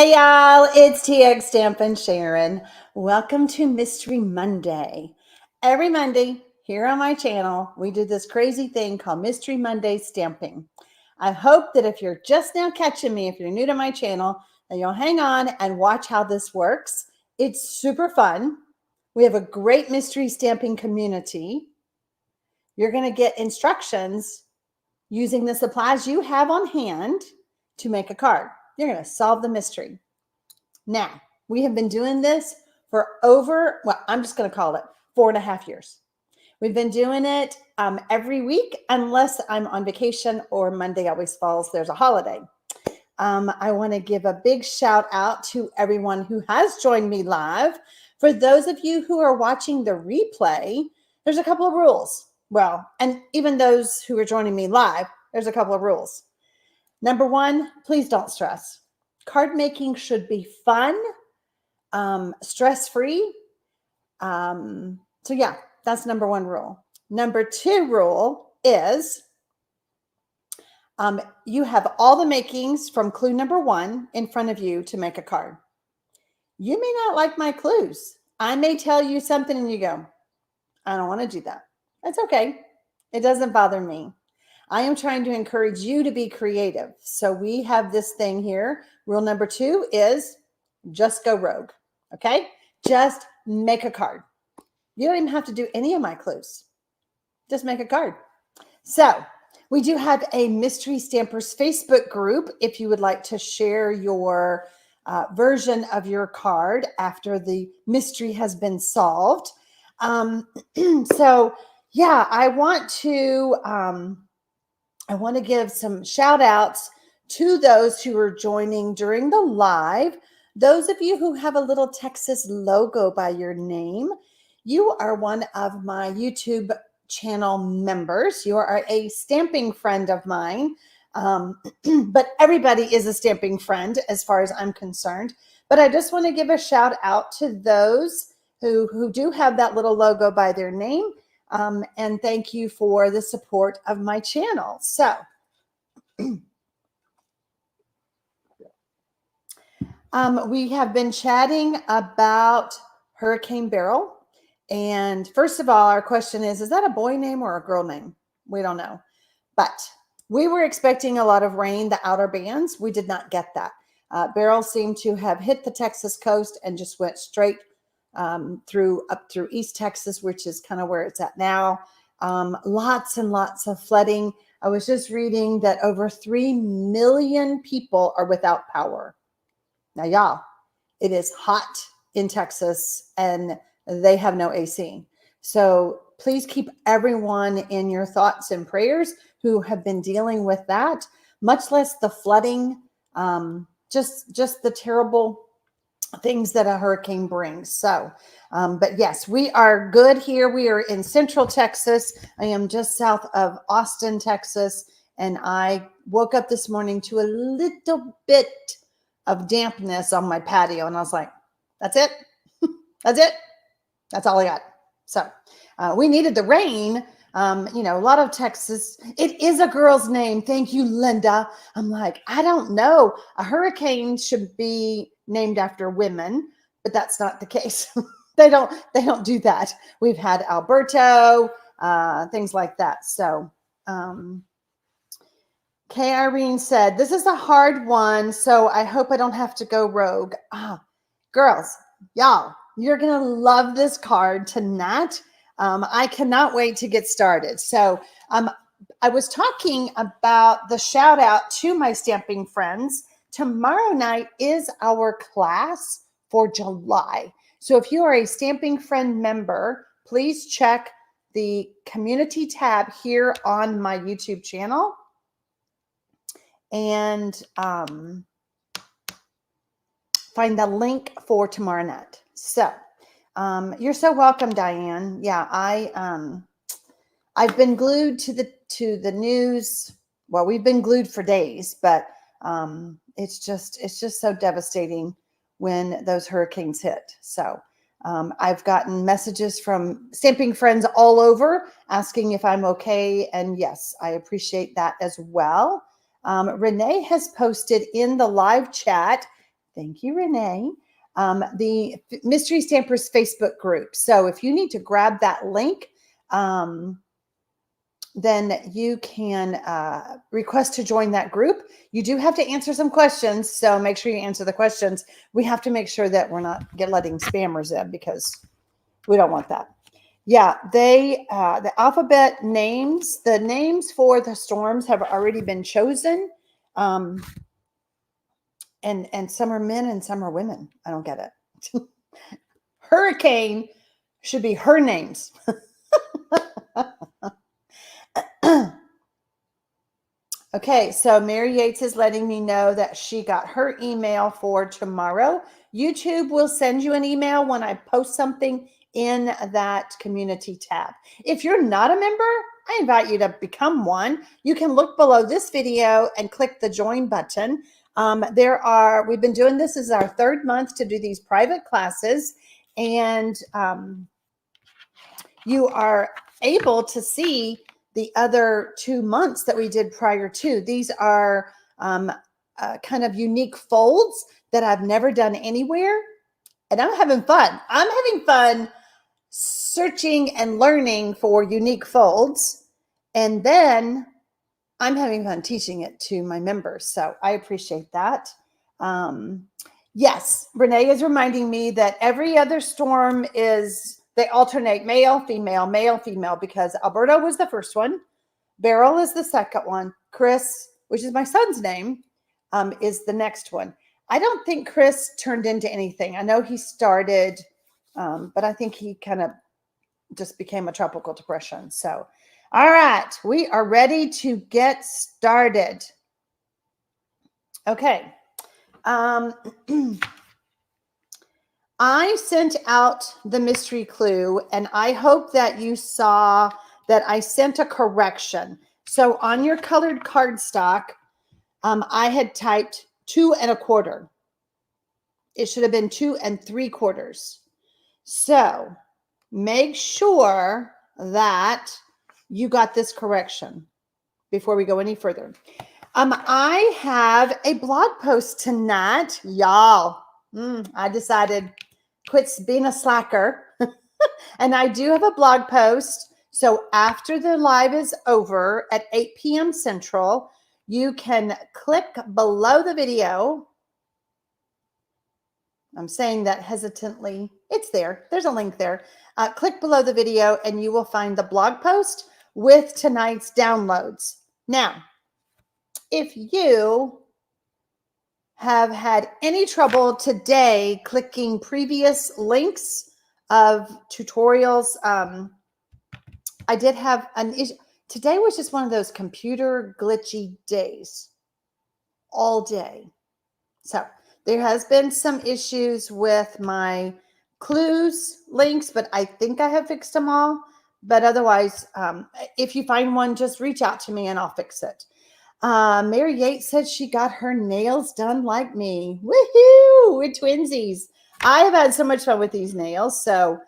Hey y'all, it's TX Stamp and Sharon. Welcome to Mystery Monday. Every Monday here on my channel, we do this crazy thing called Mystery Monday stamping. I hope that if you're just now catching me, if you're new to my channel, that you'll hang on and watch how this works. It's super fun. We have a great mystery stamping community. You're going to get instructions using the supplies you have on hand to make a card. You're going to solve the mystery. Now, we have been doing this for I'm just going to call it 4.5 years. We've been doing it every week, unless I'm on vacation or Monday always falls. There's a holiday. I want to give a big shout out to everyone who has joined me live. For those of you who are watching the replay, there's a couple of rules. Well, and even those who are joining me live, there's a couple of rules. Number one, please don't stress. Card making should be fun, stress-free. So yeah, that's number one rule. Number two rule is you have all the makings from clue number one in front of you to make a card. You may not like my clues. I may tell you something and you go, I don't want to do that. That's okay. It doesn't bother me. I am trying to encourage you to be creative. So we have this thing here. Rule number two is just go rogue. Okay? Just make a card. You don't even have to do any of my clues. Just make a card. So we do have a Mystery Stampers Facebook group if you would like to share your version of your card after the mystery has been solved. So yeah, I want to give some shout outs to those who are joining during the live. Those of you who have a little Texas logo by your name, you are one of my YouTube channel members. You are a stamping friend of mine, but everybody is a stamping friend as far as I'm concerned. But I just want to give a shout out to those who do have that little logo by their name. And thank you for the support of my channel. So we have been chatting about Hurricane Beryl. And first of all, our question is that a boy name or a girl name? We don't know. But we were expecting a lot of rain, the outer bands. We did not get that. Beryl seemed to have hit the Texas coast and just went straight up through East Texas, which is kind of where it's at now. Lots and lots of flooding. I was just reading that over 3 million people are without power. Now, y'all, it is hot in Texas and they have no AC. So please keep everyone in your thoughts and prayers who have been dealing with that, much less the flooding, just the terrible things that a hurricane brings. So, but yes, we are good here. We are in Central Texas. I am just south of Austin, Texas. And I woke up this morning to a little bit of dampness on my patio. And I was like, that's it. That's it. That's all I got. So we needed the rain. You know, a lot of Texas, it is a girl's name. Thank you, Linda. I'm like, I don't know. A hurricane should be named after women, but that's not the case. They don't do that. We've had Alberto, things like that. So, Kay Irene said, this is a hard one. So I hope I don't have to go rogue. Girls, y'all, you're going to love this card tonight. I cannot wait to get started. So I was talking about the shout out to my stamping friends. Tomorrow night is our class for July. So if you are a Stamping Friend member, please check the community tab here on my YouTube channel. And find the link for tomorrow night. So you're so welcome, Diane. Yeah, I've been glued to the news. Well, we've been glued for days, but it's just so devastating when those hurricanes hit. So I've gotten messages from stamping friends all over asking if I'm okay, and yes, I appreciate that as well. Renee has posted in the live chat. Thank you, Renee. The Mystery Stampers Facebook group. So if you need to grab that link, then you can request to join that group. You do have to answer some questions, so make sure you answer the questions. We have to make sure that we're not letting spammers in because we don't want that. Yeah, the alphabet names, the names for the storms have already been chosen. And some are men and some are women. I don't get it. Hurricane should be her names. Okay, so Mary Yates is letting me know that she got her email for tomorrow. YouTube will send you an email when I post something in that community tab. If you're not a member, I invite you to become one. You can look below this video and click the join button. We've been doing this as our 3rd month to do these private classes, and you are able to see the other 2 months that we did prior to. These are kind of unique folds that I've never done anywhere, and I'm having fun. I'm having fun searching and learning for unique folds, and then I'm having fun teaching it to my members. So I appreciate that. Yes, Renee is reminding me that every other storm they alternate male, female, because Alberto was the first one. Beryl is the second one. Chris, which is my son's name, is the next one. I don't think Chris turned into anything. I know he started, but I think he kind of just became a tropical depression. So, all right, we are ready to get started. Okay. I sent out the mystery clue, and I hope that you saw that I sent a correction. So on your colored cardstock, I had typed 2 1/4. It should have been 2 3/4. So make sure that you got this correction before we go any further. I have a blog post tonight, y'all. I decided quit being a slacker. And I do have a blog post. So after the live is over at 8 p.m. Central, you can click below the video. I'm saying that hesitantly. It's there. There's a link there. Click below the video and you will find the blog post with tonight's downloads. Now, if you have had any trouble today clicking previous links of tutorials, I did have an issue. Today was just one of those computer glitchy days all day. So there has been some issues with my clues links, but I think I have fixed them all. But otherwise, if you find one, just reach out to me and I'll fix it. Mary Yates said she got her nails done like me. Woohoo! We're twinsies. I have had so much fun with these nails. So,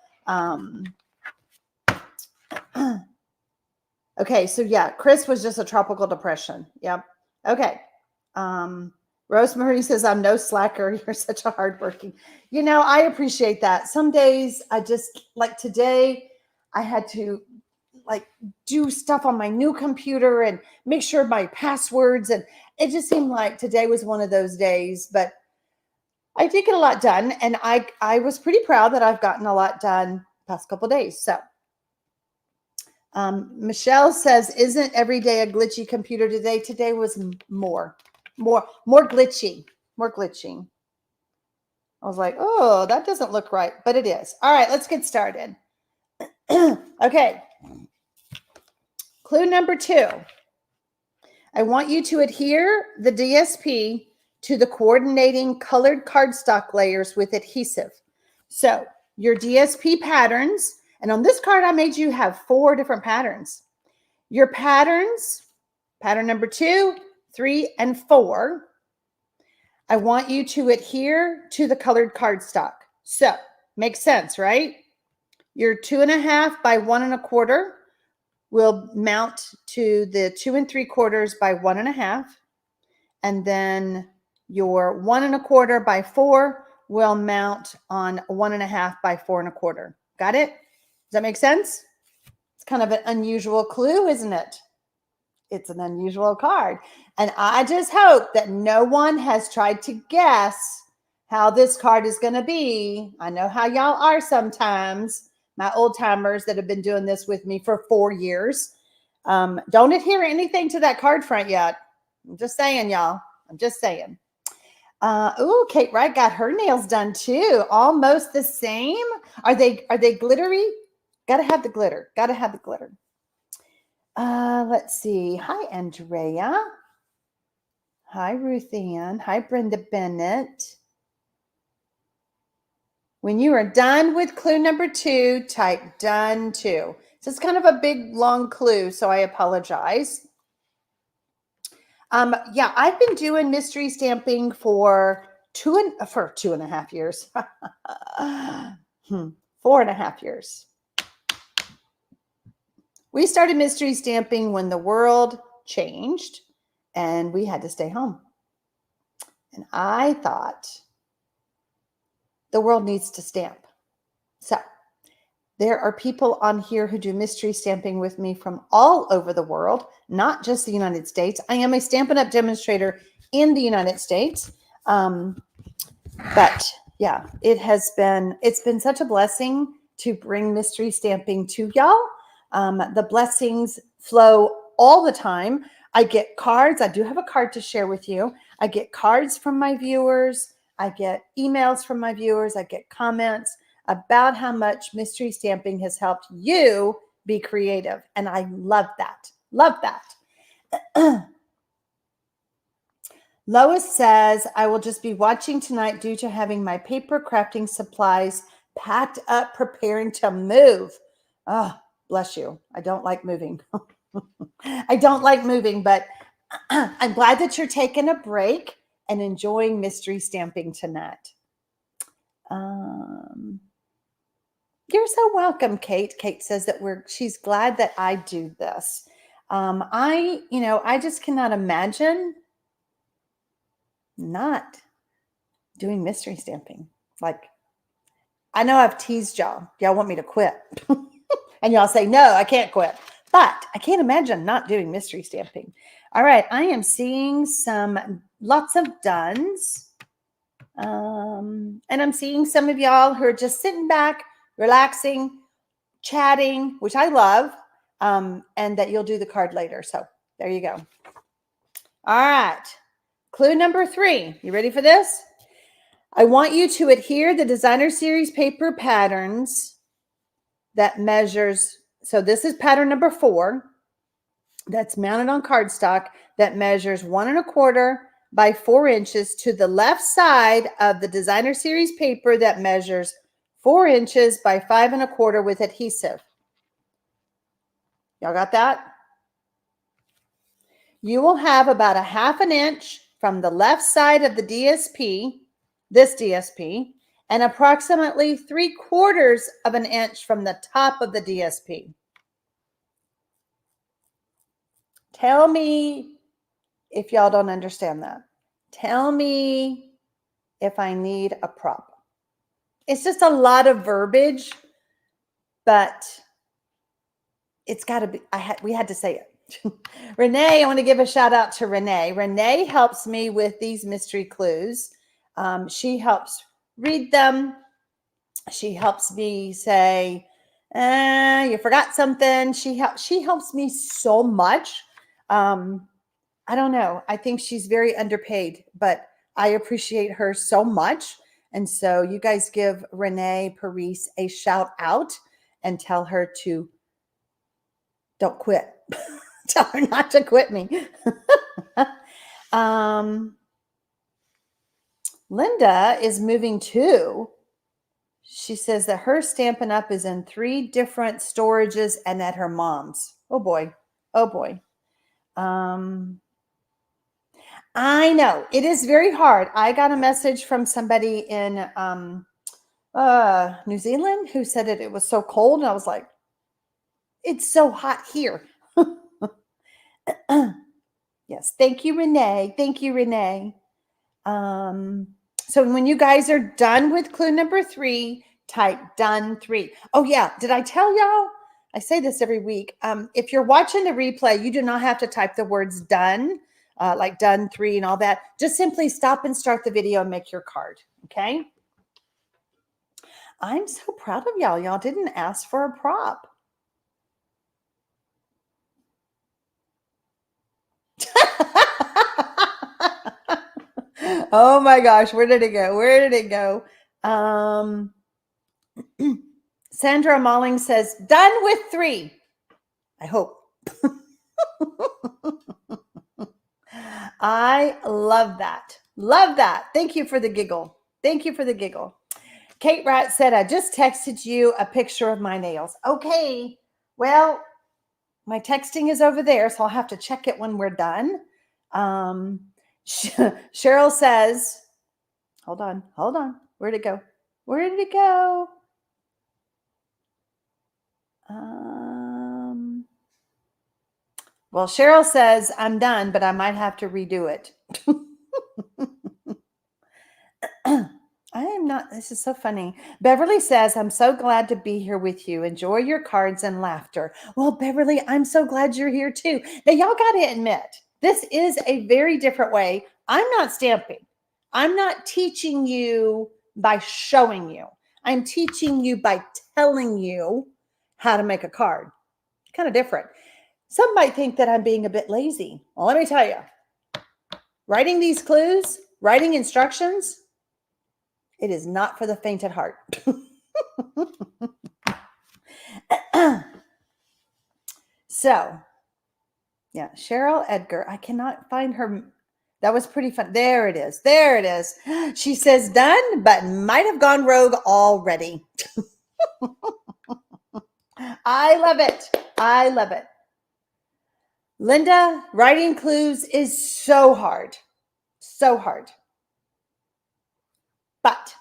okay. So yeah, Chris was just a tropical depression. Yep. Okay. Rosemary says, I'm no slacker. You're such a hardworking. You know, I appreciate that. Some days I just, like today, I had to do stuff on my new computer and make sure my passwords. And it just seemed like today was one of those days, but I did get a lot done. And I was pretty proud that I've gotten a lot done the past couple of days. So Michelle says, isn't every day a glitchy computer today? Today was more glitchy. I was like, oh, that doesn't look right, but it is. All right, let's get started. Okay. Clue number 2. I want you to adhere the DSP to the coordinating colored cardstock layers with adhesive. So your DSP patterns, and on this card I made you have 4 different patterns. Your patterns, pattern number 2, 3, and 4, I want you to adhere to the colored cardstock. So makes sense, right? Your 2.5 by 1 1/4 will mount to the 2 3/4 by 1.5. And then Your 1¼ by 4 will mount on 1½ by 4¼ Got it? Does that make sense? It's kind of an unusual clue, isn't it? It's an unusual card. And I just hope that no one has tried to guess how this card is going to be. I know how y'all are sometimes, my old timers that have been doing this with me for 4 years. Don't adhere anything to that card front yet. I'm just saying, y'all. I'm just saying. Kate Wright got her nails done too. Almost the same. Are they glittery? Gotta have the glitter. Gotta have the glitter. Let's see. Hi, Andrea. Hi, Ruth Ann. Hi, Brenda Bennett. When you are done with clue number 2, type done too. So it's kind of a big, long clue, so I apologize. Yeah, I've been doing mystery stamping for 2.5 years. 4.5 years. We started mystery stamping when the world changed and we had to stay home. And I thought the world needs to stamp. So there are people on here who do mystery stamping with me from all over the world, not just the United States. I am a Stampin' Up! Demonstrator in the United States. But yeah, it's been such a blessing to bring mystery stamping to y'all. The blessings flow all the time. I get cards. I do have a card to share with you. I get cards from my viewers. I get emails from my viewers. I get comments about how much mystery stamping has helped you be creative. And I love that. Love that. Lois says, I will just be watching tonight due to having my paper crafting supplies packed up, preparing to move. Oh, bless you. I don't like moving. I don't like moving, but I'm glad that you're taking a break and enjoying mystery stamping tonight. You're so welcome, Kate. Kate says that she's glad that I do this. I just cannot imagine not doing mystery stamping. Like, I know I've teased y'all. Y'all want me to quit. And y'all say, no, I can't quit. But I can't imagine not doing mystery stamping. All right, I am seeing lots of dones. And I'm seeing some of y'all who are just sitting back, relaxing, chatting, which I love, and that you'll do the card later. So there you go. All right. Clue number 3. You ready for this? I want you to adhere the designer series paper patterns that measures. So this is pattern number 4 that's mounted on cardstock that measures 1¼ by 4 inches to the left side of the designer series paper that measures 4 inches by 5¼ with adhesive. Y'all got that? You will have about a 1/2 inch from the left side of the DSP, this DSP, and approximately 3/4 of an inch from the top of the DSP. Tell me if y'all don't understand that. Tell me if I need a prop. It's just a lot of verbiage, but it's got to be, we had to say it. Renee, I want to give a shout out to Renee. Renee helps me with these mystery clues. She helps read them. She helps me say, you forgot something. She helps me so much. I don't know. I think she's very underpaid, but I appreciate her so much. And so you guys give Renee Paris a shout out and tell her to don't quit. Tell her not to quit me. Linda is moving too. She says that her Stampin' Up! Is in 3 different storages and at her mom's. Oh boy. Oh boy. I know it is very hard. I got a message from somebody in New Zealand who said it was so cold. And I was like, it's so hot here. Yes. Thank you, Renee. Thank you, Renee. So when you guys are done with clue number 3, type done 3. Oh yeah, did I tell y'all? I say this every week. If you're watching the replay, you do not have to type the words done, like done 3 and all that. Just simply stop and start the video and make your card, okay? I'm so proud of y'all. Y'all didn't ask for a prop. Oh my gosh, where did it go? Where did it go? Sandra Malling says, done with 3. I hope. I love that. Love that. Thank you for the giggle. Thank you for the giggle. Kate Rat said, I just texted you a picture of my nails. Okay. Well, my texting is over there, so I'll have to check it when we're done. Cheryl says, hold on. Where'd it go? Where did it go? Well, Cheryl says, I'm done, but I might have to redo it. I am not. This is so funny. Beverly says, I'm so glad to be here with you. Enjoy your cards and laughter. Well, Beverly, I'm so glad you're here too. Now, y'all got to admit, this is a very different way. I'm not stamping. I'm not teaching you by showing you. I'm teaching you by telling you how to make a card. Kind of different. Some might think that I'm being a bit lazy. Well, let me tell you, writing these clues, writing instructions, it is not for the faint at heart. So, yeah, Cheryl Edgar. I cannot find her. That was pretty fun. There it is. There it is. She says done, but might have gone rogue already. I love it. I love it. Linda, writing clues is so hard. So hard. But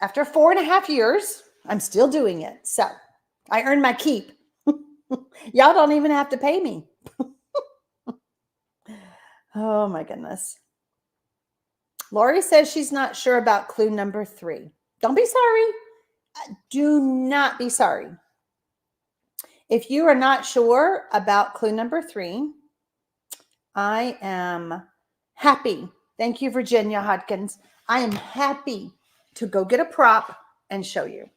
after 4.5 years, I'm still doing it. So I earned my keep. Y'all don't even have to pay me. Oh my goodness. Lori says she's not sure about clue number 3. Don't be sorry. Do not be sorry. If you are not sure about clue number 3, I am happy. Thank you, Virginia Hodkins. I am happy to go get a prop and show you.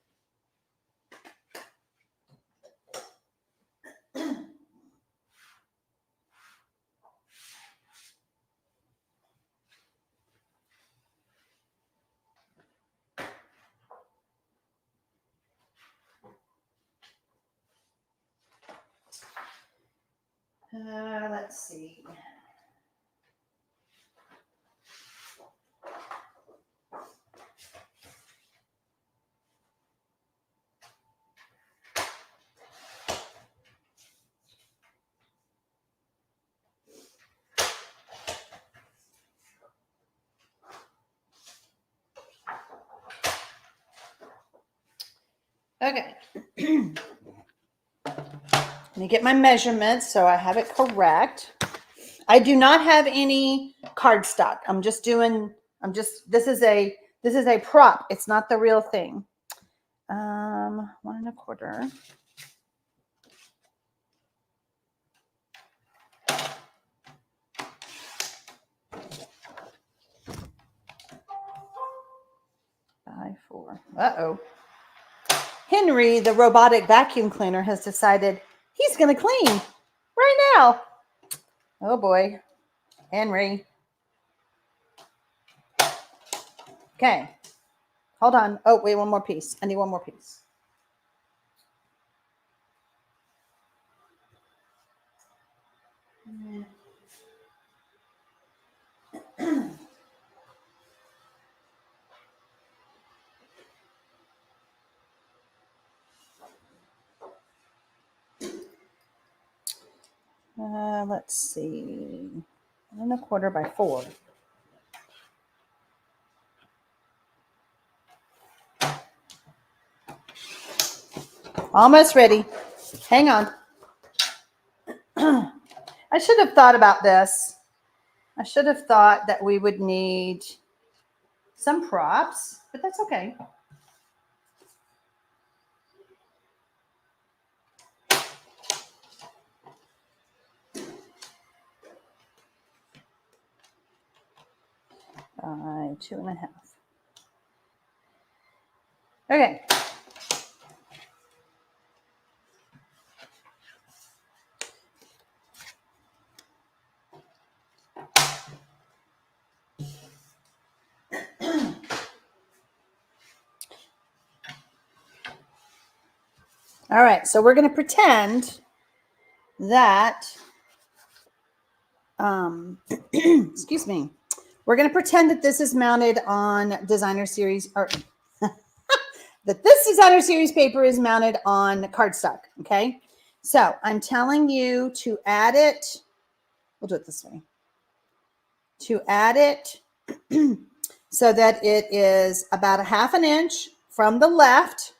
Let's see. Okay. Let me get my measurements so I have it correct. I do not have any cardstock. This is a prop. It's not the real thing. 1 1/4. By 4. Uh-oh. Henry, the robotic vacuum cleaner, has decided he's going to clean right now. Oh boy. Henry. Okay. Hold on. Oh, wait, one more piece. I need one more piece. Let's see. 1 1/4 by 4. Almost ready. Hang on. I should have thought about this. I should have thought that we would need some props, but that's okay. By 2.5. Okay. All right, so we're going to pretend that, excuse me, we're going to pretend that this is mounted on designer series, or that this designer series paper is mounted on cardstock, okay? So I'm telling you to add it, we'll do it this way, to add it so that it is about 1/2 inch from the left,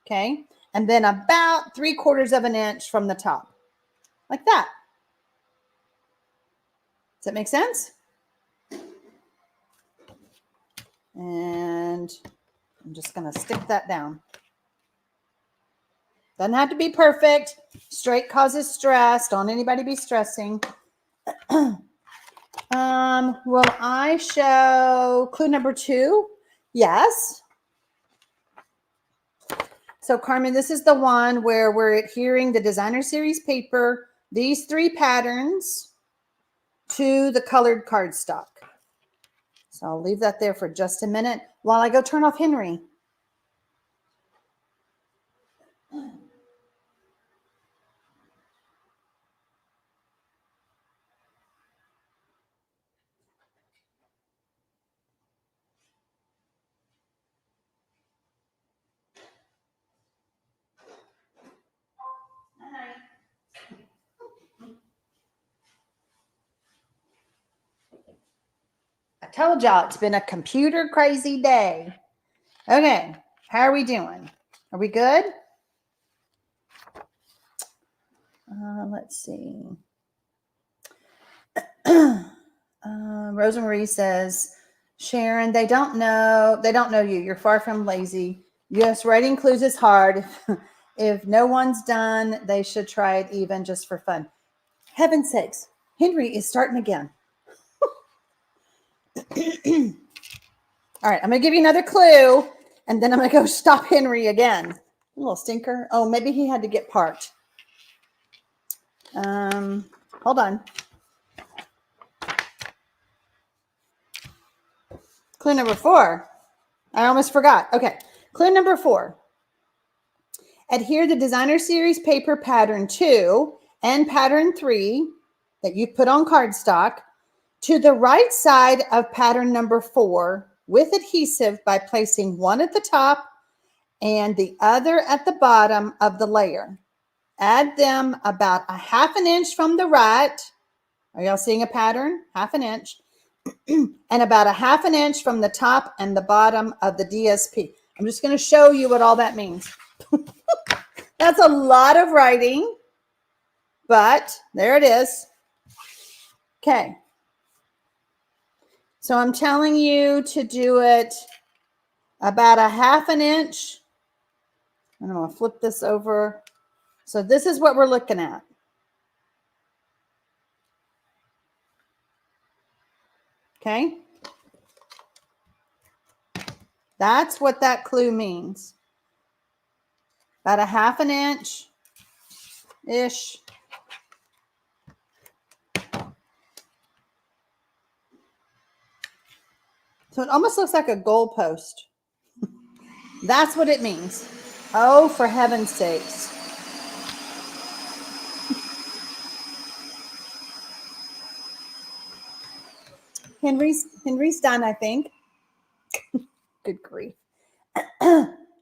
okay? And then about 3/4 of an inch from the top, like that. Does that make sense? And I'm just going to stick that down. Doesn't have to be perfect. Straight causes stress. Don't anybody be stressing. Will I show clue number 2? Yes. So Carmen, this is the one where we're adhering the designer series paper, these 3 patterns, to the colored cardstock. So I'll leave that there for just a minute while I go turn off Henry. I told y'all it's been a computer crazy day. Okay, how are we doing? Are we good? Let's see. Rosa Marie says, Sharon, they don't know you. You're far from lazy. Yes, writing clues is hard. If no one's done, they should try it even just for fun. Heaven's sakes, Henry is starting again. All right, I'm going to give you another clue, and then I'm going to go stop Henry again. A little stinker. Oh, maybe he had to get parked. Hold on. Clue number 4. I almost forgot. Okay, clue number 4. Adhere the designer series paper pattern 2 and pattern 3 that you put on cardstock to the right side of pattern number 4 with adhesive by placing one at the top and the other at the bottom of the layer. Add them about 1/2 inch from the right. Are y'all seeing a pattern? 1/2 inch. And about 1/2 inch from the top and the bottom of the DSP. I'm just going to show you what all that means. That's a lot of writing, but there it is. Okay. So I'm telling you to do it about 1/2 inch. And I'm going to flip this over. So this is what we're looking at. Okay. That's what that clue means. About 1/2 inch-ish. So it almost looks like a goalpost. That's what it means. Oh, for heaven's sakes. Henry's done, I think. Good grief.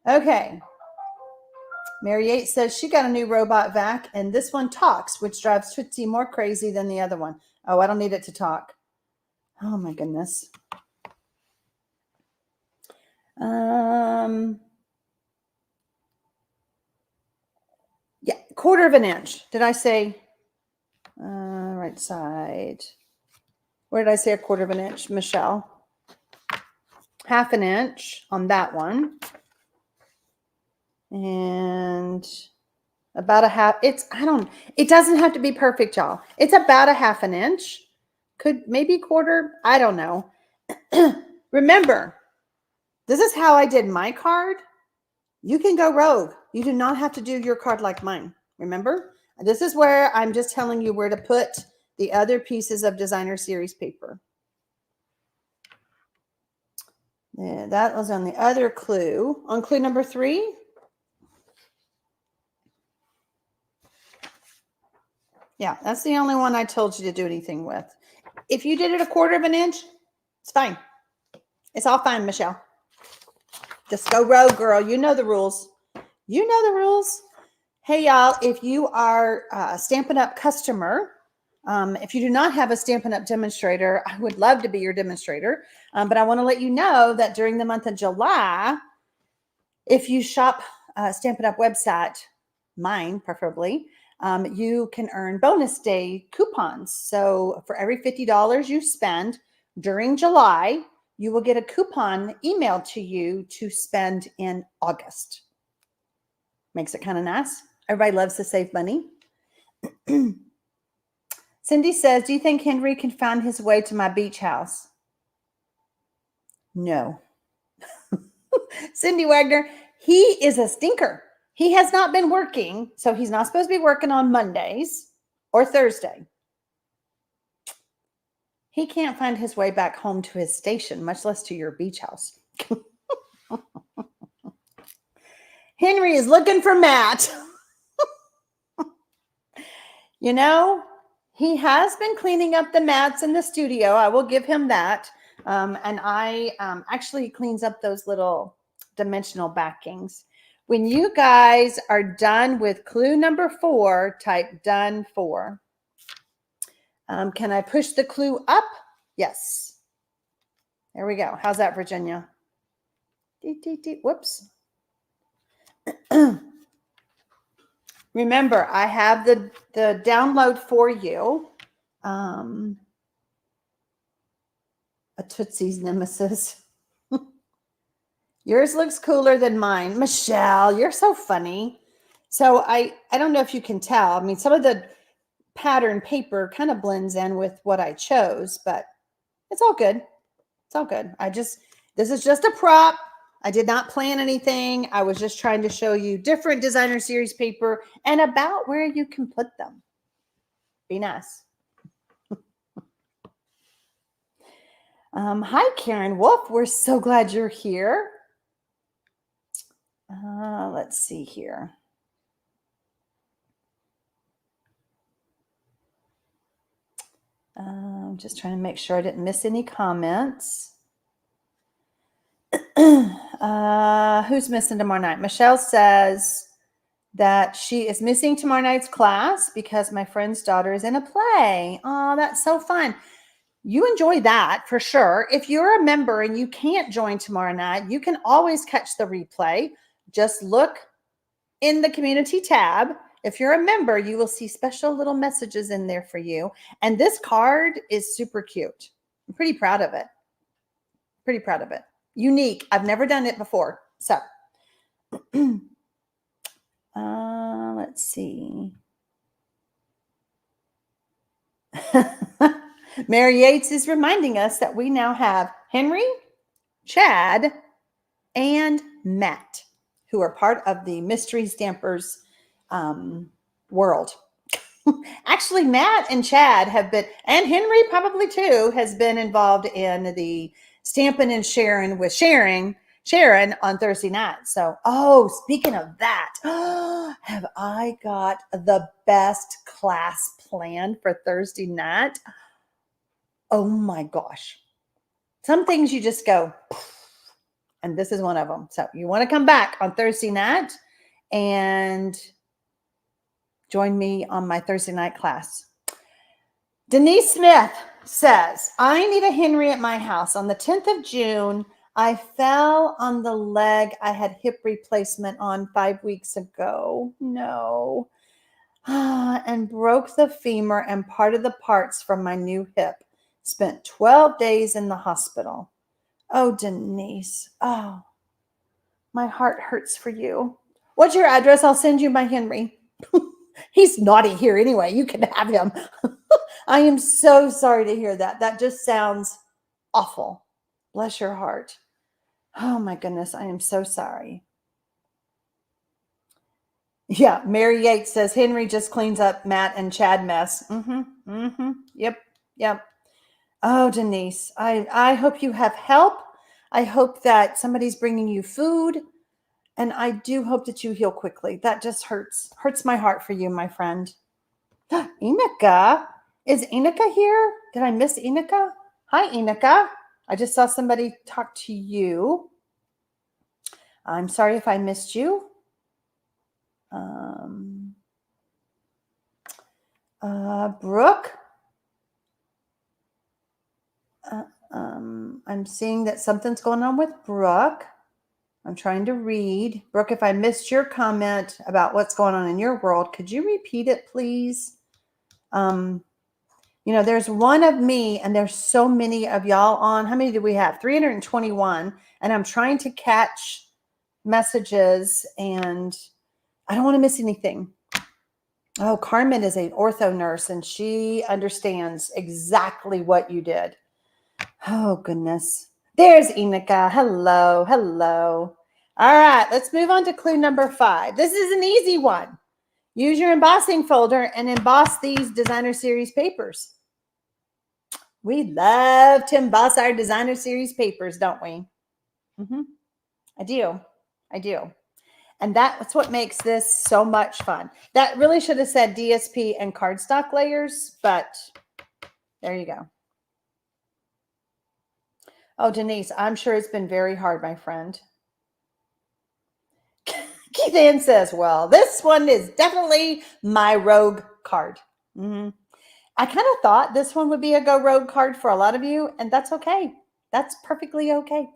Okay. Mary 8 says she got a new robot vac, and this one talks, which drives Tootsie more crazy than the other one. Oh, I don't need it to talk. Oh, my goodness. Yeah, 1/4 inch. Did I say right side? Where did I say 1/4 of an inch, Michelle? 1/2 an inch on that one. And about a half, it doesn't have to be perfect, y'all. It's about a 1/2 an inch. Could maybe 1/4, I don't know. Remember, this is how I did my card. You can go rogue. You do not have to do your card like mine. Remember, this is where I'm just telling you where to put the other pieces of designer series paper. Yeah, that was on the other clue. On clue number 3. Yeah, that's the only one I told you to do anything with. If you did it 1/4 of an inch, it's fine. It's all fine, Michelle. Just go rogue, girl. You know the rules. You know the rules. Hey, y'all, if you are a Stampin' Up! Customer, if you do not have a Stampin' Up! Demonstrator, I would love to be your demonstrator. But I want to let you know that during the month of July, if you shop Stampin' Up! Website, mine preferably, you can earn bonus day coupons. So for every $50 you spend during July, you will get a coupon emailed to you to spend in August. Makes it kind of nice. Everybody loves to save money. Cindy says, do you think Henry can find his way to my beach house? No. Cindy Wagner, he is a stinker. He has not been working, so he's not supposed to be working on Mondays or Thursday. He can't find his way back home to his station, much less to your beach house. Henry is looking for Matt. You know, he has been cleaning up the mats in the studio. I will give him that. And I actually cleans up those little dimensional backings. When you guys are done with clue number 4, type done 4. Can I push the clue up? Yes. There we go. How's that, Virginia? Whoops. Remember, I have the download for you. A Tootsie's Nemesis. Yours looks cooler than mine. Michelle, you're so funny. So I don't know if you can tell. I mean, some of the pattern paper kind of blends in with what I chose, but it's all good. It's all good. This is just a prop. I did not plan anything. I was just trying to show you different designer series paper and about where you can put them. Be nice. Hi, Karen Wolf. We're so glad you're here. Let's see here. I'm just trying to make sure I didn't miss any comments. Who's missing tomorrow night? Michelle says that she is missing tomorrow night's class because my friend's daughter is in a play. Oh, that's so fun. You enjoy that for sure. If you're a member and you can't join tomorrow night, you can always catch the replay. Just look in the community tab. If you're a member, you will see special little messages in there for you. And this card is super cute. I'm pretty proud of it. Pretty proud of it. Unique. I've never done it before. So let's see. Mary Yates is reminding us that we now have Henry, Chad, and Matt, who are part of the Mystery Stampers world. Actually, Matt and Chad have been, and Henry probably too, has been involved in the Stampin' and Sharon with Sharon on Thursday night. So, speaking of that, have I got the best class planned for Thursday night? Oh my gosh. Some things you just go, and this is one of them. So you want to come back on Thursday night and join me on my Thursday night class. Denise Smith says, I need a Henry at my house. On the 10th of June, I fell on the leg I had hip replacement on 5 weeks ago. No. And broke the femur and part of the parts from my new hip. Spent 12 days in the hospital. Oh, Denise. Oh, my heart hurts for you. What's your address? I'll send you my Henry. He's naughty here anyway. You can have him. I am so sorry to hear that. That just sounds awful. Bless your heart. Oh my goodness. I am so sorry. Yeah. Mary Yates says Henry just cleans up Matt and Chad mess. Yep. Oh, Denise, I hope you have help. I hope that somebody's bringing you food. And I do hope that you heal quickly. That just hurts my heart for you, my friend. Inika. Is Inika here? Did I miss Inika? Hi, Inika. I just saw somebody talk to you. I'm sorry if I missed you. Brooke. I'm seeing that something's going on with Brooke. I'm trying to read. Brooke, if I missed your comment about what's going on in your world, could you repeat it, please? There's one of me and there's so many of y'all on. How many do we have? 321. And I'm trying to catch messages and I don't want to miss anything. Oh, Carmen is an ortho nurse and she understands exactly what you did. Oh, goodness. There's Inika. Hello. All right, let's move on to clue number 5. This is an easy one. Use your embossing folder and emboss these designer series papers. We love to emboss our designer series papers, don't we? I do. And that's what makes this so much fun. That really should have said DSP and cardstock layers, but there you go. Oh, Denise, I'm sure it's been very hard, my friend. Keith Ann says, well, this one is definitely my rogue card. I kind of thought this one would be a go rogue card for a lot of you, and that's okay. That's perfectly okay.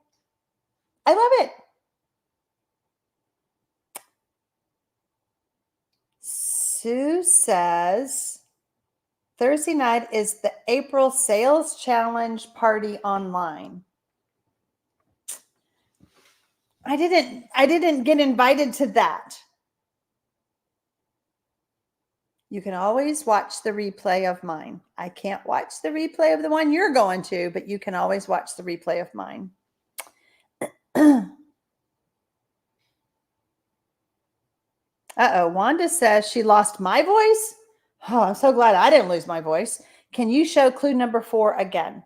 I love it. Sue says, Thursday night is the April Sales Challenge party online. I didn't get invited to that. You can always watch the replay of mine. I can't watch the replay of the one you're going to, but you can always watch the replay of mine. Uh-oh, Wanda says she lost my voice. Oh, I'm so glad I didn't lose my voice. Can you show clue number 4 again?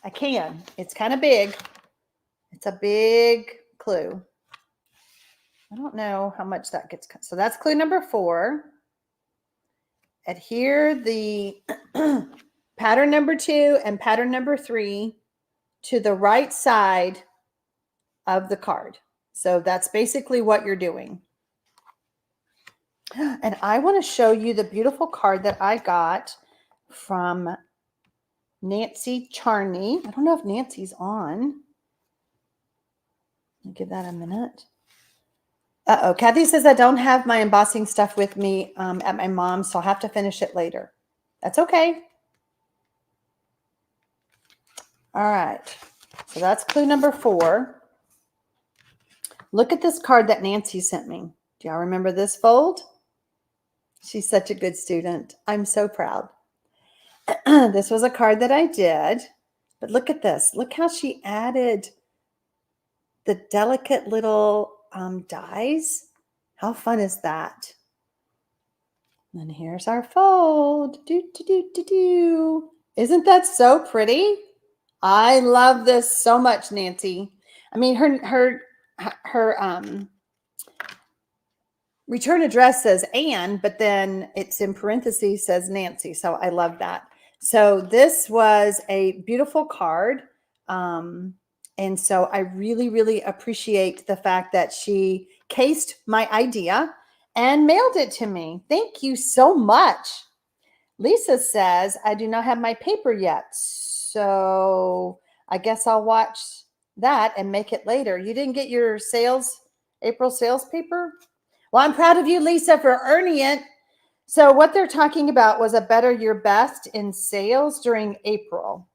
I can. It's kind of big. It's a big clue. I don't know how much that gets. So that's clue number 4. Adhere the pattern number 2 and pattern number 3 to the right side of the card. So that's basically what you're doing. And I want to show you the beautiful card that I got from Nancy Charney. I don't know if Nancy's on. I'll give that a minute. Uh-oh, Kathy says I don't have my embossing stuff with me at my mom's, so I'll have to finish it later. That's okay. All right, so that's clue number 4. Look at this card that Nancy sent me. Do y'all remember this fold? She's such a good student. I'm so proud. This was a card that I did, but look at this. Look how she added the delicate little dies. How fun is that? And here's our fold. Isn't that so pretty? I love this so much, Nancy. I mean, her return address says Anne, but then it's in parentheses says Nancy. So I love that. So this was a beautiful card. And so I really, really appreciate the fact that she cased my idea and mailed it to me. Thank you so much. Lisa says, I do not have my paper yet. So I guess I'll watch that and make it later. You didn't get your April sales paper? Well, I'm proud of you, Lisa, for earning it. So what they're talking about was a better your best in sales during April.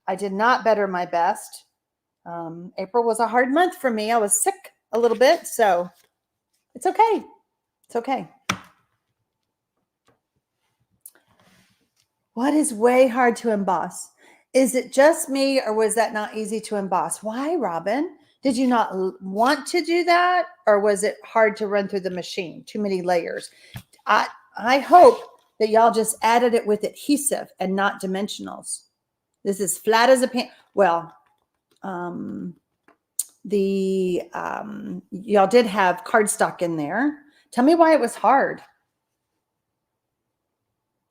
I did not better my best. April was a hard month for me. I was sick a little bit, so it's okay. It's okay. What is way hard to emboss? Is it just me, or was that not easy to emboss? Why, Robin? Did you not want to do that, or was it hard to run through the machine? Too many layers. I hope that y'all just added it with adhesive and not dimensionals. This is flat as a pan. Well, y'all did have cardstock in there. Tell me why it was hard.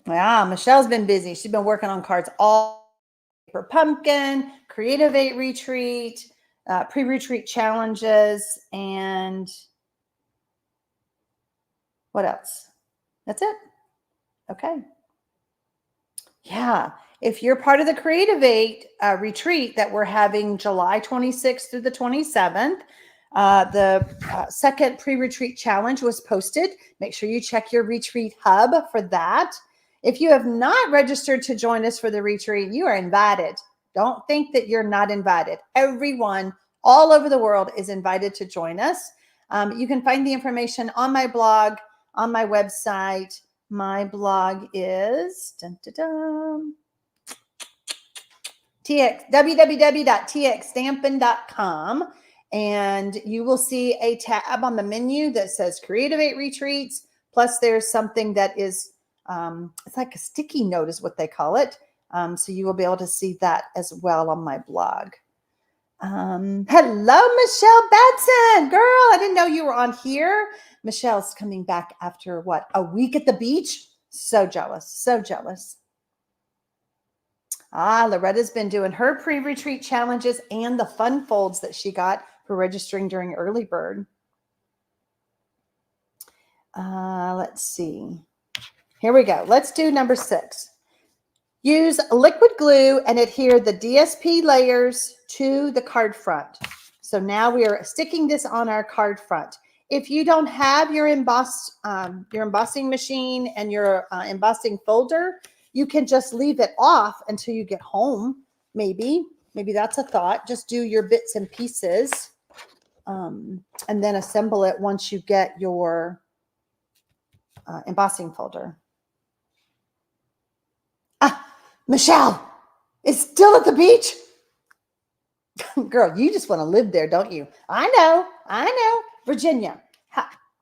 Yeah, Michelle's been busy. She's been working on cards all for Pumpkin, Creative 8 Retreat, pre-retreat challenges, and what else? That's it. Okay. Yeah. If you're part of the Creative 8 retreat that we're having July 26th through the 27th, the second pre-retreat challenge was posted. Make sure you check your retreat hub for that. If you have not registered to join us for the retreat, you are invited. Don't think that you're not invited. Everyone all over the world is invited to join us. You can find the information on my blog, on my website. My blog is www.txstampin.com, and you will see a tab on the menu that says Creative 8 Retreats. Plus, there's something that is it's like a sticky note is what they call it. So you will be able to see that as well on my blog. Hello, Michelle Batson. Girl, I didn't know you were on here. Michelle's coming back after what? A week at the beach? So jealous. So jealous. Loretta's been doing her pre-retreat challenges and the fun folds that she got for registering during Early Bird. Let's see. Here we go. Let's do number 6. Use liquid glue and adhere the DSP layers to the card front. So now we are sticking this on our card front. If you don't have your embossing machine and your embossing folder, you can just leave it off until you get home. Maybe that's a thought. Just do your bits and pieces and then assemble it once you get your embossing folder. Michelle is still at the beach. Girl, you just want to live there, don't you? I know. Virginia.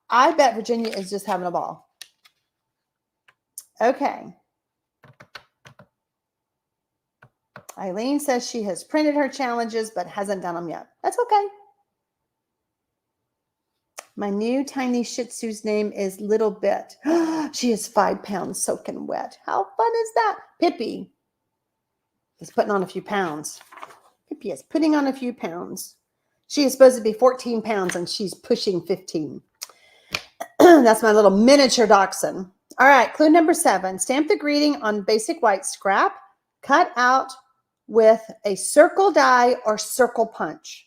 I bet Virginia is just having a ball. Okay. Eileen says she has printed her challenges but hasn't done them yet. That's okay. My new tiny Shih Tzu's name is Little Bit. She is 5 pounds soaking wet. How fun is that? Pippi is putting on a few pounds. Pippi is putting on a few pounds. She is supposed to be 14 pounds and she's pushing 15. That's my little miniature dachshund. All right, clue number 7. Stamp the greeting on basic white scrap. Cut out with a circle die or circle punch.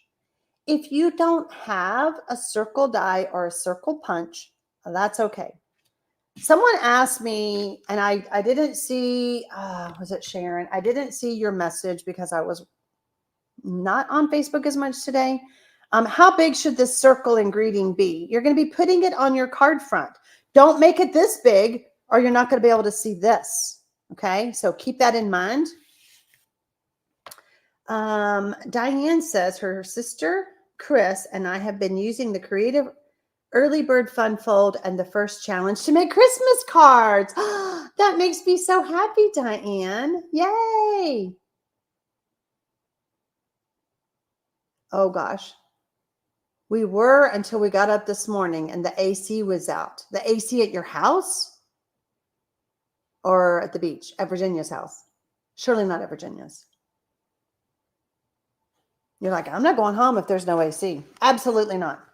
If you don't have a circle die or a circle punch, that's okay. Someone asked me, and I didn't see, was it Sharon? I didn't see your message because I was not on Facebook as much today. How big should this circle and greeting be? You're going to be putting it on your card front. Don't make it this big or you're not going to be able to see this. Okay, so keep that in mind. Diane says her sister, Chris, and I have been using the Creative Early Bird Fun Fold and the first challenge to make Christmas cards. That makes me so happy, Diane. Yay. Oh, gosh. We were until we got up this morning and the AC was out. The AC at your house or at the beach? At Virginia's house? Surely not at Virginia's. You're like, I'm not going home if there's no AC. Absolutely not.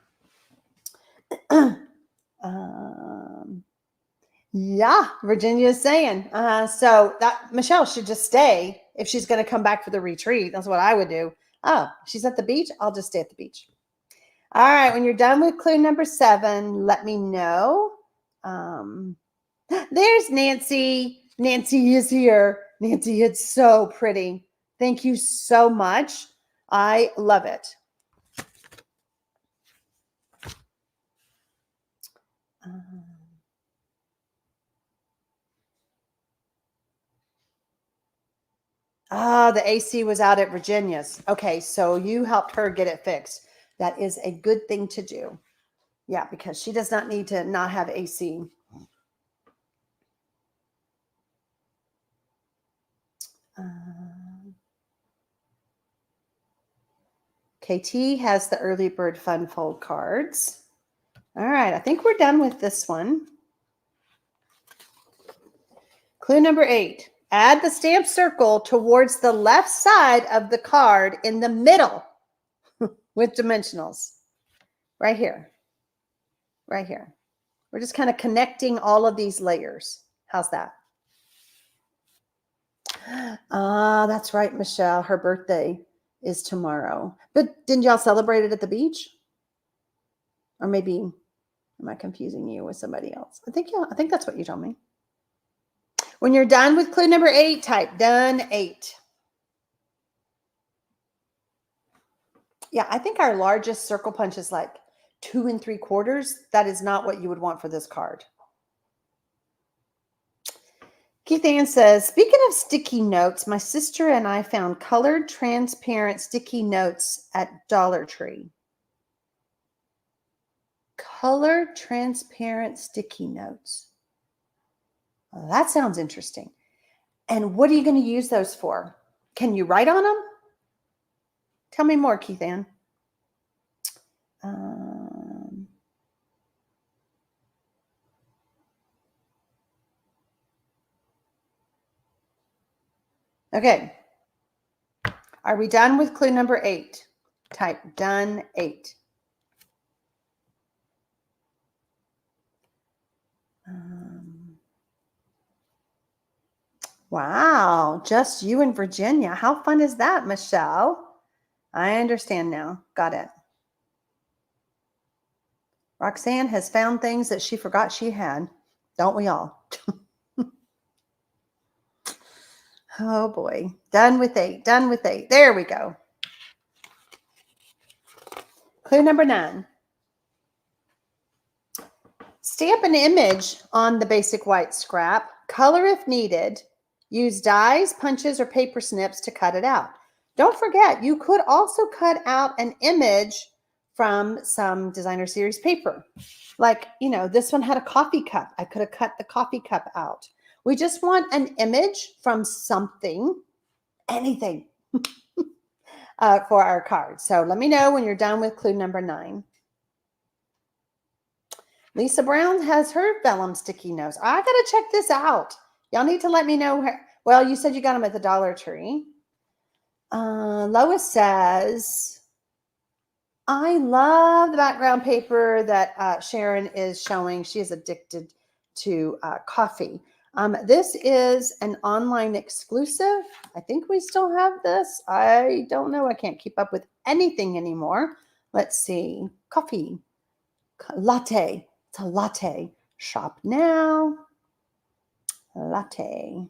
Yeah, Virginia's saying. So that Michelle should just stay if she's going to come back for the retreat. That's what I would do. Oh, she's at the beach. I'll just stay at the beach. All right. When you're done with clue number 7, let me know. There's Nancy. Nancy is here. Nancy, it's so pretty. Thank you so much. I love it. The AC was out at Virginia's. Okay, so you helped her get it fixed. That is a good thing to do. Yeah, because she does not need to not have AC. KT has the early bird fun fold cards. All right, I think we're done with this one. Clue number 8. Add the stamp circle towards the left side of the card in the middle with dimensionals. Right here. Right here. We're just kind of connecting all of these layers. How's that? That's right, Michelle. Her birthday is tomorrow. But didn't y'all celebrate it at the beach? Or maybe, am I confusing you with somebody else? I think that's what you told me. When you're done with clue number 8, type done 8. Yeah, I think our largest circle punch is like 2 3/4. That is not what you would want for this card. Keith Ann says, speaking of sticky notes, my sister and I found colored transparent sticky notes at Dollar Tree. Colored transparent sticky notes. Well, that sounds interesting. And what are you going to use those for? Can you write on them? Tell me more, Keith Ann. Okay. Are we done with clue number 8? Type done 8. Wow, just you and Virginia. How fun is that, Michelle? I understand now. Got it. Roxanne has found things that she forgot she had. Don't we all? Oh boy. Done with 8. Done with 8. There we go. Clue number 9. Stamp an image on the basic white scrap. Color if needed. Use dies, punches, or paper snips to cut it out. Don't forget, you could also cut out an image from some designer series paper. Like, this one had a coffee cup. I could have cut the coffee cup out. We just want an image from something, anything, for our card. So let me know when you're done with clue number 9. Lisa Brown has her vellum sticky notes. I got to check this out. Y'all need to let me know. Well, you said you got them at the Dollar Tree. Lois says, I love the background paper that Sharon is showing. She is addicted to coffee. This is an online exclusive. I think we still have this. I don't know. I can't keep up with anything anymore. Let's see. Coffee. Latte. It's a latte. Shop now. Latte. I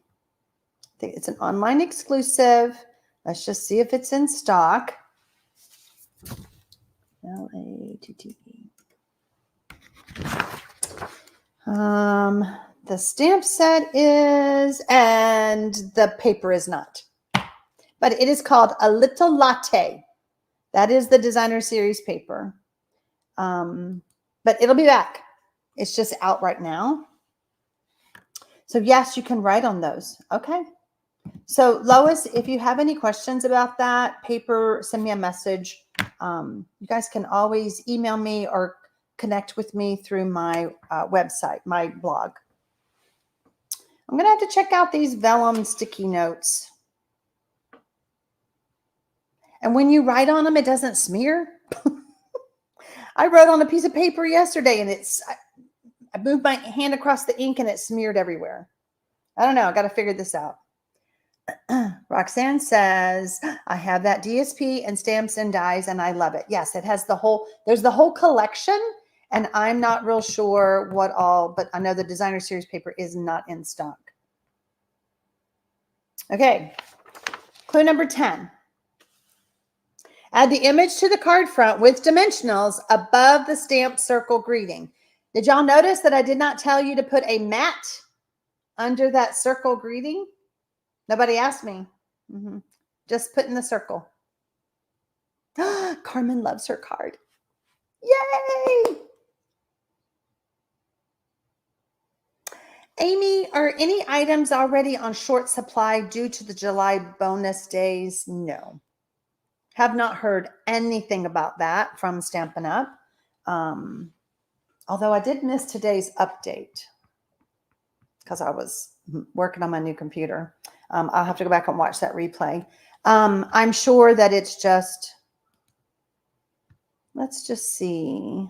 think it's an online exclusive. Let's just see if it's in stock. L-A-T-T-E. The stamp set is, and the paper is not. But it is called A Little Latte. That is the designer series paper. But it'll be back. It's just out right now. So yes, you can write on those. Okay. So Lois, if you have any questions about that paper, send me a message. You guys can always email me or connect with me through my website, my blog. I'm going to have to check out these vellum sticky notes. And when you write on them, it doesn't smear. I wrote on a piece of paper yesterday and I moved my hand across the ink and it smeared everywhere. I don't know. I got to figure this out. Roxanne says, I have that DSP and stamps and dies and I love it. Yes, it has there's the whole collection And I'm not real sure what all, but I know the designer series paper is not in stock. Okay, clue number 10. Add the image to the card front with dimensionals above the stamped circle greeting. Did y'all notice that I did not tell you to put a mat under that circle greeting? Nobody asked me. Just put in the circle. Carmen loves her card. Yay! Amy, are any items already on short supply due to the July bonus days? No. Have not heard anything about that from Stampin' Up. Although I did miss today's update because I was working on my new computer. I'll have to go back and watch that replay. I'm sure that it's just, let's just see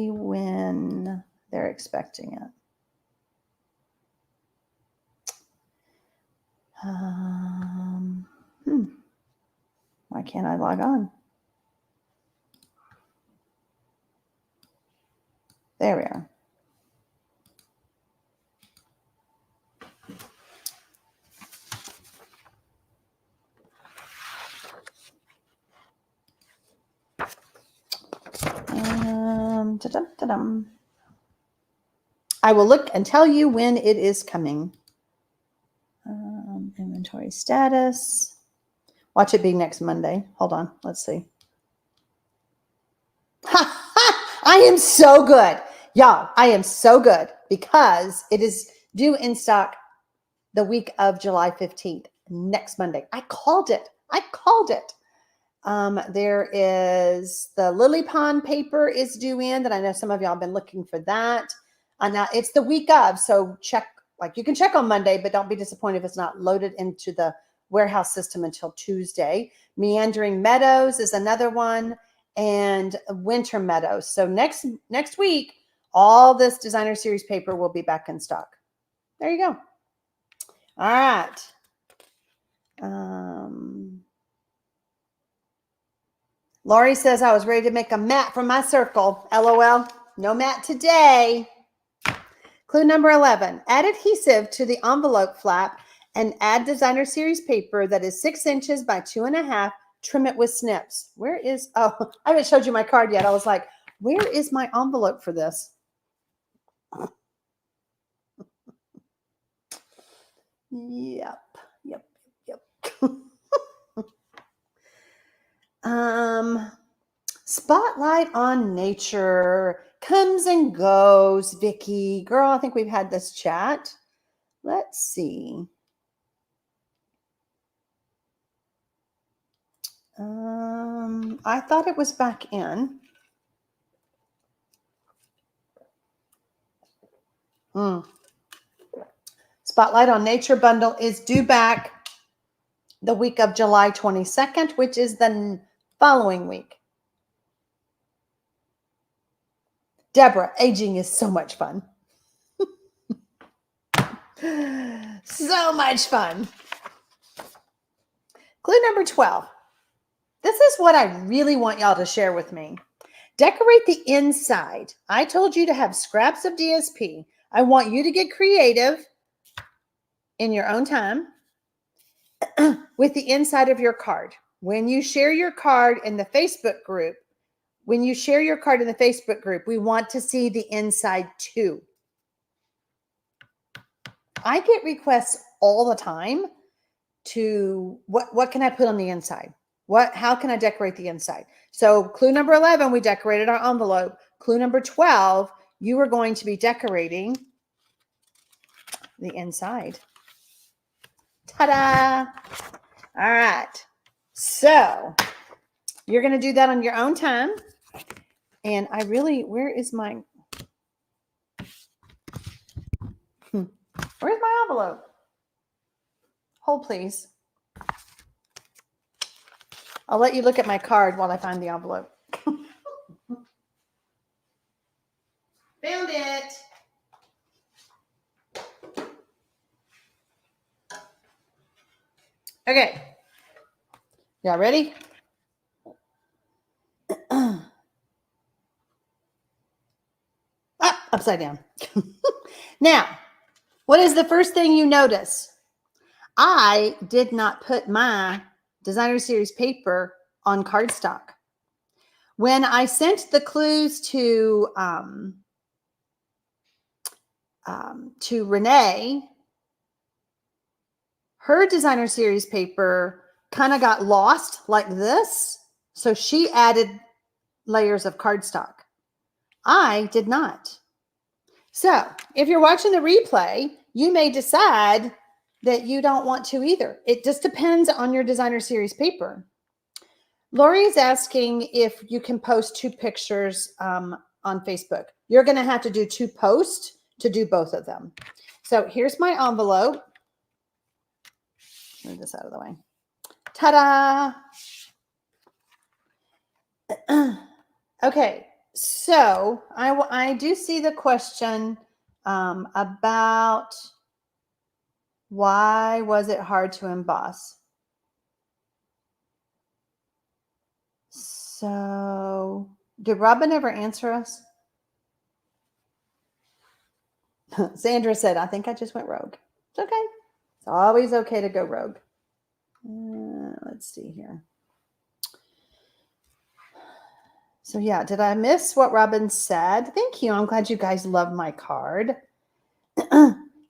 when they're expecting it. Why can't I log on? There we are. I will look and tell you when it is coming. Inventory status. Watch it be next Monday. Hold on. Let's see. I am so good. Y'all, I am so good because it is due in stock the week of July 15th, next Monday. I called it. There is the Lily Pond paper is due in that I know some of y'all have been looking for that. Now it's the week of, so check, like you can check on Monday, but don't be disappointed if it's not loaded into the warehouse system until Tuesday. Meandering Meadows is another one, and Winter Meadows. So next week, all this designer series paper will be back in stock. There you go. All right. Laurie says I was ready to make a mat for my circle. LOL. No mat today. Clue number 11. Add adhesive to the envelope flap and add designer series paper that is 6 inches by 2.5. Trim it with snips. Where is, oh, I haven't showed you my card yet. I was like, where is my envelope for this? Yep. Spotlight on nature comes and goes. Vicky, girl, I think we've had this chat. Let's see. I thought it was back in. Spotlight on Nature bundle is due back the week of July 22nd, which is the following week. Deborah, aging is so much fun. So much fun. Clue number 12. This is what I really want y'all to share with me. Decorate the inside. I told you to have scraps of DSP. I want you to get creative in your own time with the inside of your card. When you share your card in the Facebook group, we want to see the inside too. I get requests all the time to what can I put on the inside? How can I decorate the inside? So clue number 11, we decorated our envelope. Clue number 12, you are going to be decorating the inside. Ta-da! All right. So you're going to do that on your own time. And where is my, where's my envelope? Hold, please. I'll let you look at my card while I find the envelope. Found it. Okay. Y'all ready? upside down. Now, what is the first thing you notice? I did not put my designer series paper on cardstock. When I sent the clues to Renee, her designer series paper kind of got lost like this. So she added layers of cardstock. I did not. So if you're watching the replay, you may decide that you don't want to either. It just depends on your designer series paper. Lori is asking if you can post 2 pictures on Facebook. You're going to have to do 2 posts to do both of them. So here's my envelope. Move this out of the way. Ta-da! Okay, so I do see the question about why was it hard to emboss? So did Robin ever answer us? Sandra said, I think I just went rogue. It's okay. It's always okay to go rogue. Let's see here. So yeah, did I miss what Robin said? Thank you. I'm glad you guys love my card.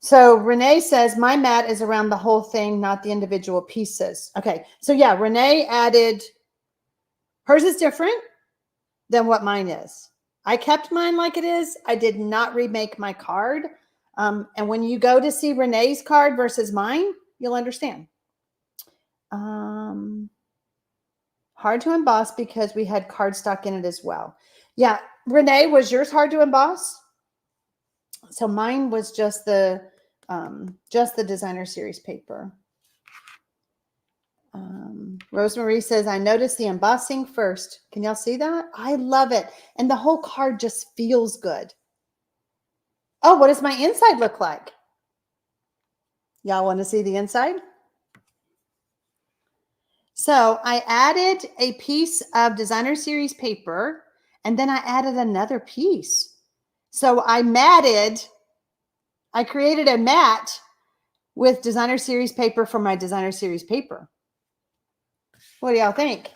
So Renee says, my mat is around the whole thing, not the individual pieces. Okay. So yeah, Renee added, hers is different than what mine is. I kept mine like it is. I did not remake my card. And when you go to see Renee's card versus mine, you'll understand. Hard to emboss because we had cardstock in it as well. Yeah, Renee, was yours hard to emboss? So mine was just the designer series paper. Rosemarie says, I noticed the embossing first. Can y'all see that? I love it. And the whole card just feels good. Oh, what does my inside look like? Y'all want to see the inside? So I added a piece of designer series paper, and then I added another piece. So I created a mat with designer series paper for my designer series paper. What do y'all think?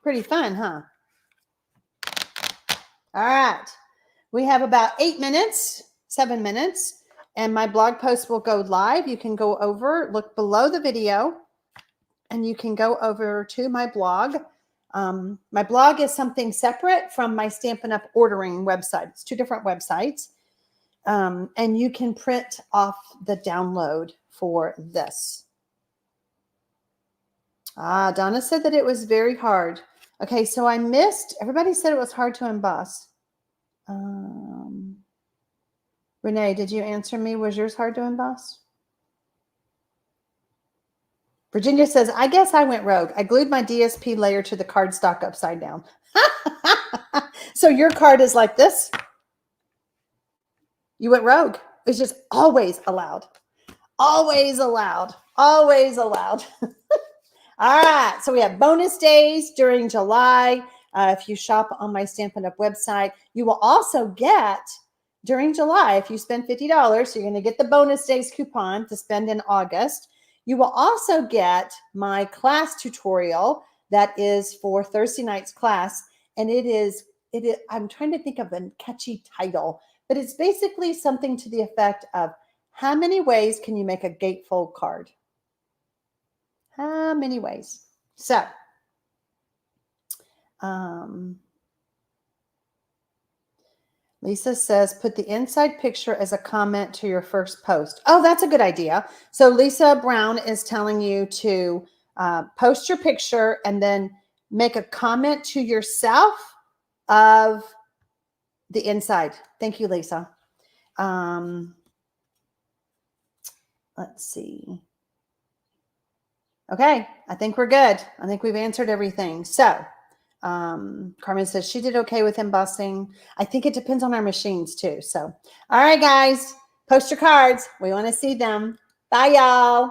Pretty fun, huh? All right. We have about 7 minutes, and my blog post will go live. You can go over, look below the video, and you can go over to my blog. My blog is something separate from my Stampin' Up! Ordering website. It's 2 different websites. And you can print off the download for this. Donna said that it was very hard. Okay, so I missed, everybody said it was hard to emboss. Renee, did you answer me? Was yours hard to emboss? Virginia says, I guess I went rogue. I glued my DSP layer to the cardstock upside down. So your card is like this? You went rogue. It's just always allowed. Always allowed. Always allowed. All right. So we have bonus days during July. If you shop on my Stampin' Up! Website, you will also get, during July, if you spend $50, so you're going to get the bonus days coupon to spend in August. You will also get my class tutorial that is for Thursday night's class. And it is, I'm trying to think of a catchy title, but it's basically something to the effect of, how many ways can you make a gatefold card? How many ways? So, Lisa says, put the inside picture as a comment to your first post. Oh, that's a good idea. So Lisa Brown is telling you to post your picture and then make a comment to yourself of the inside. Thank you, Lisa. Let's see. Okay, I think we're good. I think we've answered everything. So Carmen says she did okay with embossing. I think it depends on our machines too. So, all right, guys, post your cards. We want to see them. Bye, y'all.